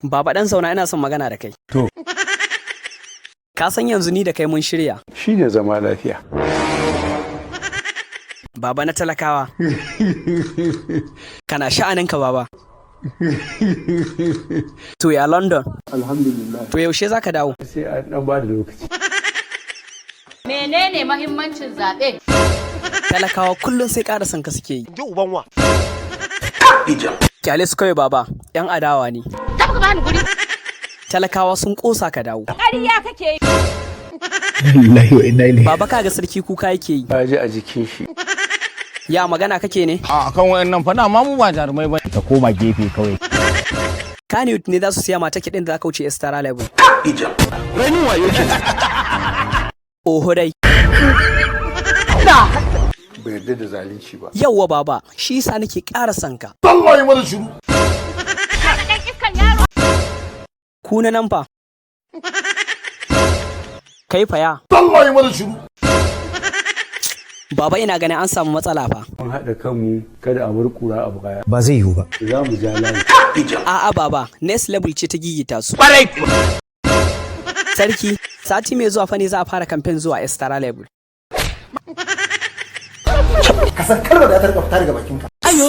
Baba dan zauna ina son magana da kai. To. Ka san yanzu ni da kai mun shirya. Shine zama lafiya. Baba na talakawa. Kana sha'aninka baba. To ya London. Alhamdulillah. To yaushe zaka dawo? Sai an dan ba da lokaci. Menene mahimmancin zaɓe? Talakawa kullum sai ƙara son ka suke yi. Ji uban wa. Kyale su kawai baba, 'yan adawa ne. Tafi ka bani guri. Talakawa sun ƙosa ka dawo. Ƙarya kake yi. Wallahi wa inna ilaihi. Baba kaga sarki kuka yake yi. Ba ji a jikin shi. Ya magana kake ne? A kan wayannan fada ma mu ba jarumai ba. Ta koma gefe kawai. Kaniyut ne za su siya mata kiɗin da za ka wuce Estara Level. Rainin wayo ce. Oho dai. Bai yarda da zalunci ba. Yawwa baba, shi yasa nake ƙara son ka. Allah ya mana shiru. Ɗan iskan yaro. Ku na nan fa. Kai fa ya. Allah ya mana shiru. Baba ina ganin an samu matsala fa. Mun haɗa kanmu kada a bar kura a baya. Ba zai yiwu ba. Za mu ja layi. A'a baba, next level ce ta gigita su. Sarki, sati mai zuwa fa ne za a fara kamfen zuwa Estara Level. Ka san kalmar da ta rika fita daga bakinka. Ayo.